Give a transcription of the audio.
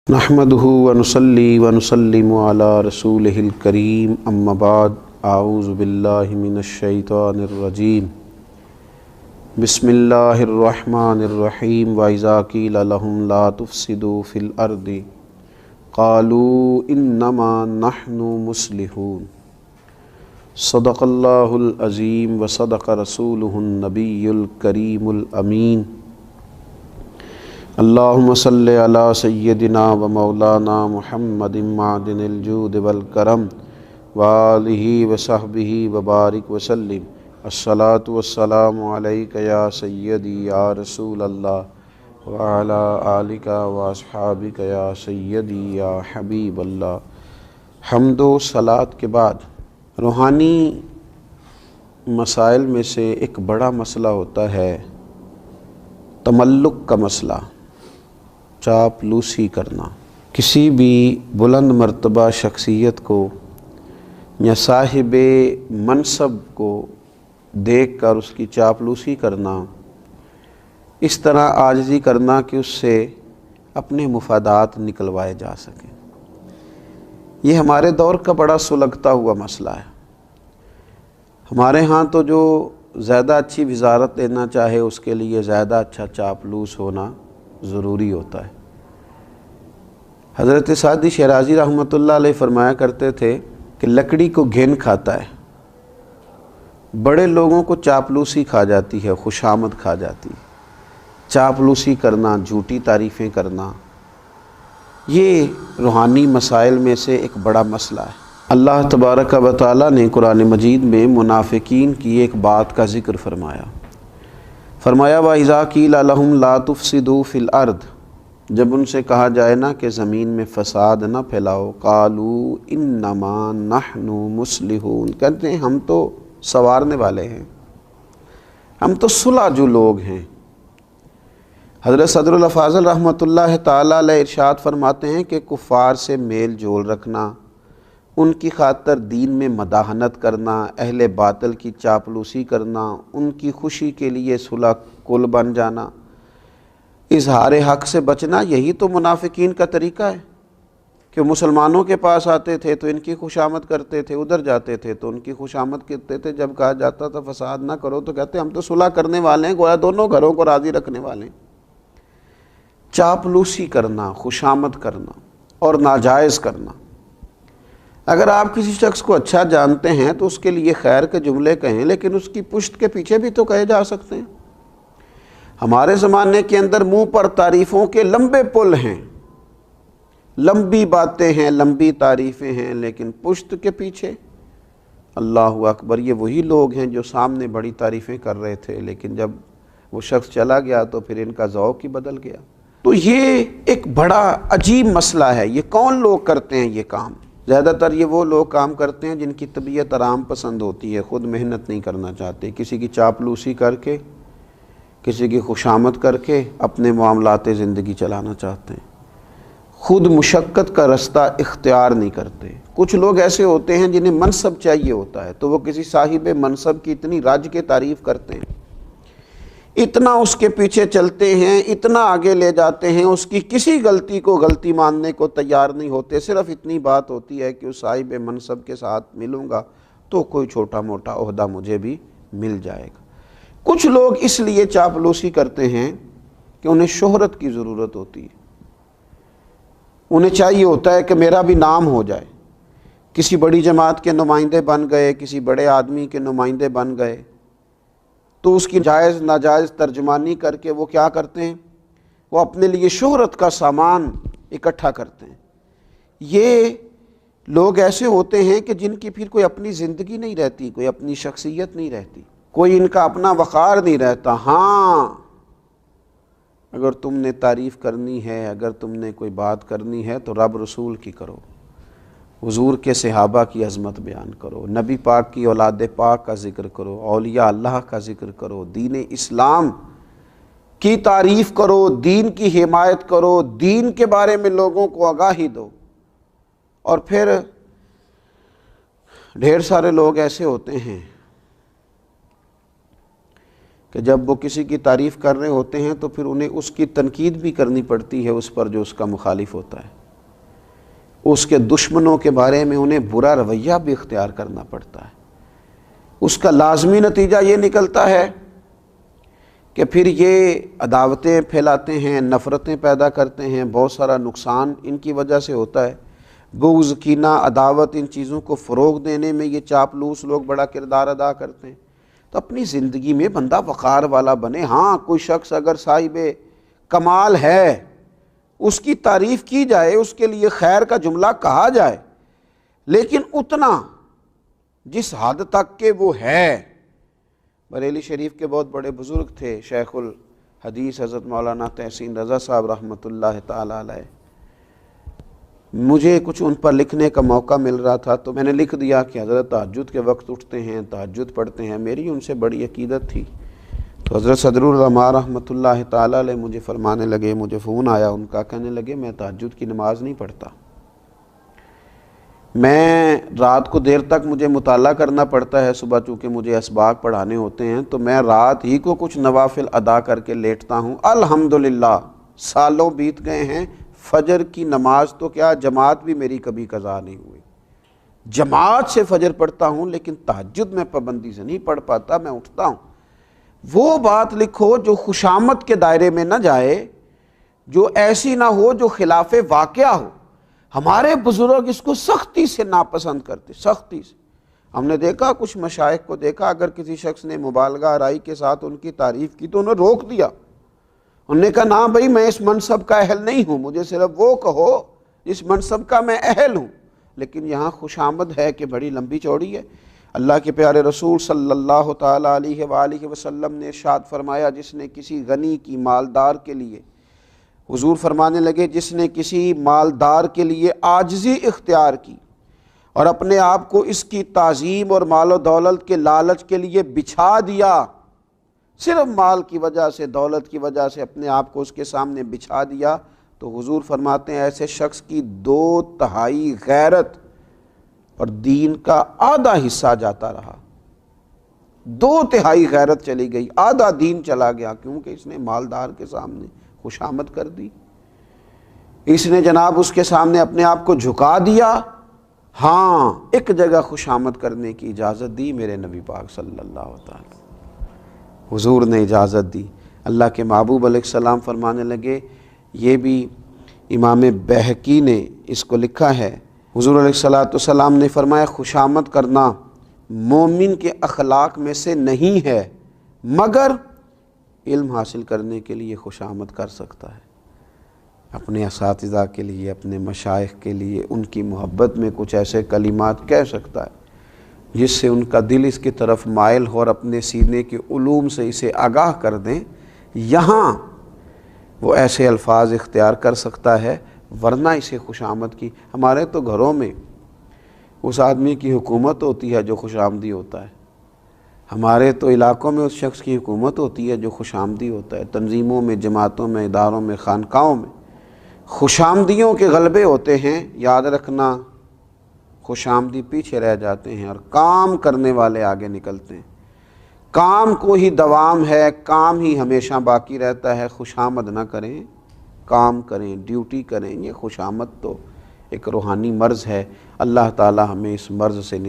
نحمدہ ونصلی ونسلم علی رسولہ الکریم اما بعد اعوذ باللہ من الشیطان الرجیم بسم اللہ الرحمن الرحیم وَإِذَا قِيلَ لَهُمْ لَا تُفْسِدُوا فِي الْأَرْضِ قَالُوا إِنَّمَا نَحْنُ مُصْلِحُونَ صدق اللہ العظیم وصدق رسولہ النبی الکریم الامین اللہم صلی علی سیدنا و مولانا محمد معدن الجود والکرم وآلہ وصحبہ وبارک وسلم الصلاۃ والسلام علیک یا سیدی یا رسول اللہ وعلی آلک واصحابک یا سیدی یا حبیب اللہ۔ حمد و صلاۃ کے بعد روحانی مسائل میں سے ایک بڑا مسئلہ ہوتا ہے تملق کا مسئلہ، چاپلوسی کرنا۔ کسی بھی بلند مرتبہ شخصیت کو یا صاحب منصب کو دیکھ کر اس کی چاپلوسی کرنا، اس طرح عاجزی کرنا کہ اس سے اپنے مفادات نکلوائے جا سکیں، یہ ہمارے دور کا بڑا سلگتا ہوا مسئلہ ہے۔ ہمارے ہاں تو جو زیادہ اچھی وزارت لینا چاہے اس کے لیے زیادہ اچھا چاپلوس ہونا ضروری ہوتا ہے۔ حضرت سعدی شیرازی رحمۃ اللہ علیہ فرمایا کرتے تھے کہ لکڑی کو گھن کھاتا ہے، بڑے لوگوں کو چاپلوسی کھا جاتی ہے، خوشامد کھا جاتی ہے۔ چاپلوسی کرنا، جھوٹی تعریفیں کرنا، یہ روحانی مسائل میں سے ایک بڑا مسئلہ ہے۔ اللہ تبارک و تعالیٰ نے قرآن مجید میں منافقین کی ایک بات کا ذکر فرمایا۔ وَإِذَا قِيلَ لَهُمْ لَا تُفْسِدُوا فِي الْأَرْضِ، جب ان سے کہا جائے نا کہ زمین میں فساد نہ پھیلاؤ، قَالُوا إِنَّمَا نَحْنُ مُصْلِحُونَ، کہتے ہیں ہم تو سنوارنے والے ہیں، ہم تو صلح جو لوگ ہیں۔ حضرت صدر الافاضل رحمۃ اللہ تعالیٰ علیہ ارشاد فرماتے ہیں کہ کفار سے میل جول رکھنا، ان کی خاطر دین میں مداحنت کرنا، اہل باطل کی چاپلوسی کرنا، ان کی خوشی کے لیے صلح کل بن جانا، اظہار حق سے بچنا، یہی تو منافقین کا طریقہ ہے کہ مسلمانوں کے پاس آتے تھے تو ان کی خوشامد کرتے تھے، ادھر جاتے تھے تو ان کی خوشامد کرتے تھے، جب کہا جاتا تھا فساد نہ کرو تو کہتے ہم تو صلح کرنے والے ہیں، گویا دونوں گھروں کو راضی رکھنے والے ہیں۔ چاپلوسی کرنا، خوشامد کرنا اور ناجائز کرنا۔ اگر آپ کسی شخص کو اچھا جانتے ہیں تو اس کے لیے خیر کے جملے کہیں، لیکن اس کی پشت کے پیچھے بھی تو کہے جا سکتے ہیں۔ ہمارے زمانے کے اندر منہ پر تعریفوں کے لمبے پل ہیں، لمبی باتیں ہیں، لمبی تعریفیں ہیں، لیکن پشت کے پیچھے اللہ اکبر، یہ وہی لوگ ہیں جو سامنے بڑی تعریفیں کر رہے تھے، لیکن جب وہ شخص چلا گیا تو پھر ان کا ذوق ہی بدل گیا۔ تو یہ ایک بڑا عجیب مسئلہ ہے۔ یہ کون لوگ کرتے ہیں یہ کام؟ زیادہ تر یہ وہ لوگ کام کرتے ہیں جن کی طبیعت آرام پسند ہوتی ہے، خود محنت نہیں کرنا چاہتے، کسی کی چاپلوسی کر کے، کسی کی خوشامد کر کے اپنے معاملات زندگی چلانا چاہتے ہیں، خود مشقت کا رستہ اختیار نہیں کرتے۔ کچھ لوگ ایسے ہوتے ہیں جنہیں منصب چاہیے ہوتا ہے تو وہ کسی صاحب منصب کی اتنی رج کے تعریف کرتے ہیں، اتنا اس کے پیچھے چلتے ہیں، اتنا آگے لے جاتے ہیں، اس کی کسی غلطی کو غلطی ماننے کو تیار نہیں ہوتے۔ صرف اتنی بات ہوتی ہے کہ اس صاحب منصب کے ساتھ ملوں گا تو کوئی چھوٹا موٹا عہدہ مجھے بھی مل جائے گا۔ کچھ لوگ اس لیے چاپلوسی کرتے ہیں کہ انہیں شہرت کی ضرورت ہوتی ہے، انہیں چاہیے ہوتا ہے کہ میرا بھی نام ہو جائے، کسی بڑی جماعت کے نمائندے بن گئے، کسی بڑے آدمی کے نمائندے بن گئے تو اس کی جائز ناجائز ترجمانی کر کے وہ کیا کرتے ہیں، وہ اپنے لیے شہرت کا سامان اکٹھا کرتے ہیں۔ یہ لوگ ایسے ہوتے ہیں کہ جن کی پھر کوئی اپنی زندگی نہیں رہتی، کوئی اپنی شخصیت نہیں رہتی، کوئی ان کا اپنا وقار نہیں رہتا۔ ہاں، اگر تم نے تعریف کرنی ہے، اگر تم نے کوئی بات کرنی ہے تو رب رسول کی کرو، حضور کے صحابہ کی عظمت بیان کرو، نبی پاک کی اولاد پاک کا ذکر کرو، اولیاء اللہ کا ذکر کرو، دین اسلام کی تعریف کرو، دین کی حمایت کرو، دین کے بارے میں لوگوں کو آگاہی دو۔ اور پھر ڈھیر سارے لوگ ایسے ہوتے ہیں کہ جب وہ کسی کی تعریف کر رہے ہوتے ہیں تو پھر انہیں اس کی تنقید بھی کرنی پڑتی ہے اس پر جو اس کا مخالف ہوتا ہے، اس کے دشمنوں کے بارے میں انہیں برا رویہ بھی اختیار کرنا پڑتا ہے۔ اس کا لازمی نتیجہ یہ نکلتا ہے کہ پھر یہ عداوتیں پھیلاتے ہیں، نفرتیں پیدا کرتے ہیں، بہت سارا نقصان ان کی وجہ سے ہوتا ہے۔ بغض، کینہ، عداوت، ان چیزوں کو فروغ دینے میں یہ چاپلوس لوگ بڑا کردار ادا کرتے ہیں۔ تو اپنی زندگی میں بندہ وقار والا بنے۔ ہاں، کوئی شخص اگر صاحب کمال ہے، اس کی تعریف کی جائے، اس کے لیے خیر کا جملہ کہا جائے، لیکن اتنا جس حد تک کہ وہ ہے۔ بریلی شریف کے بہت بڑے بزرگ تھے، شیخ الحدیث حضرت مولانا تحسین رضا صاحب رحمۃ اللہ تعالی علیہ۔ مجھے کچھ ان پر لکھنے کا موقع مل رہا تھا تو میں نے لکھ دیا کہ حضرت تہجد کے وقت اٹھتے ہیں، تہجد پڑھتے ہیں۔ میری ان سے بڑی عقیدت تھی۔ تو حضرت صدر العلماء رحمۃ اللہ تعالی علیہ مجھے فرمانے لگے، مجھے فون آیا ان کا، کہنے لگے میں تہجد کی نماز نہیں پڑھتا، میں رات کو دیر تک مجھے مطالعہ کرنا پڑتا ہے، صبح چونکہ مجھے اسباق پڑھانے ہوتے ہیں تو میں رات ہی کو کچھ نوافل ادا کر کے لیٹتا ہوں۔ الحمدللہ سالوں بیت گئے ہیں، فجر کی نماز تو کیا جماعت بھی میری کبھی قضا نہیں ہوئی، جماعت سے فجر پڑھتا ہوں، لیکن تہجد میں پابندی سے نہیں پڑھ پاتا، میں اٹھتا ہوں۔ وہ بات لکھو جو خوشامد کے دائرے میں نہ جائے، جو ایسی نہ ہو جو خلاف واقعہ ہو۔ ہمارے بزرگ اس کو سختی سے ناپسند کرتے، سختی سے۔ ہم نے دیکھا کچھ مشائخ کو دیکھا، اگر کسی شخص نے مبالغہ آرائی کے ساتھ ان کی تعریف کی تو انہیں روک دیا، انہوں نے کہا نا بھائی میں اس منصب کا اہل نہیں ہوں، مجھے صرف وہ کہو اس منصب کا میں اہل ہوں۔ لیکن یہاں خوشامد ہے کہ بڑی لمبی چوڑی ہے۔ اللہ کے پیارے رسول صلی اللہ تعالیٰ علیہ وآلہ وسلم نے ارشاد فرمایا، جس نے کسی غنی کی، مالدار کے لیے، حضور فرمانے لگے جس نے کسی مالدار کے لیے عاجزی اختیار کی اور اپنے آپ کو اس کی تعظیم اور مال و دولت کے لالچ کے لیے بچھا دیا، صرف مال کی وجہ سے، دولت کی وجہ سے اپنے آپ کو اس کے سامنے بچھا دیا، تو حضور فرماتے ہیں ایسے شخص کی 2/3 غیرت اور دین کا آدھا حصہ جاتا رہا۔ 2/3 غیرت چلی گئی، آدھا دین چلا گیا، کیونکہ اس نے مالدار کے سامنے خوشامد کر دی، اس نے جناب اس کے سامنے اپنے آپ کو جھکا دیا۔ ہاں، ایک جگہ خوشامد کرنے کی اجازت دی میرے نبی پاک صلی اللہ تعالی، حضور نے اجازت دی۔ اللہ کے محبوب علیہ السلام فرمانے لگے، یہ بھی امام بہقی نے اس کو لکھا ہے، حضور علیہ السلام نے فرمایا خوشامد کرنا مومن کے اخلاق میں سے نہیں ہے، مگر علم حاصل کرنے کے لیے خوشامد کر سکتا ہے، اپنے اساتذہ کے لیے، اپنے مشائخ کے لیے، ان کی محبت میں کچھ ایسے کلمات کہہ سکتا ہے جس سے ان کا دل اس کی طرف مائل ہو اور اپنے سینے کے علوم سے اسے آگاہ کر دیں۔ یہاں وہ ایسے الفاظ اختیار کر سکتا ہے، ورنہ اسے خوشامد کی۔ ہمارے تو گھروں میں اس آدمی کی حکومت ہوتی ہے جو خوش آمدی ہوتا ہے، ہمارے تو علاقوں میں اس شخص کی حکومت ہوتی ہے جو خوش آمدی ہوتا ہے، تنظیموں میں، جماعتوں میں، اداروں میں، خانقاہوں میں خوش آمدیوں کے غلبے ہوتے ہیں۔ یاد رکھنا، خوش آمدی پیچھے رہ جاتے ہیں اور کام کرنے والے آگے نکلتے ہیں۔ کام کو ہی دوام ہے، کام ہی ہمیشہ باقی رہتا ہے۔ خوش آمد نہ کریں، کام کریں، ڈیوٹی کریں۔ یہ خوش آمد تو ایک روحانی مرض ہے، اللہ تعالی ہمیں اس مرض سے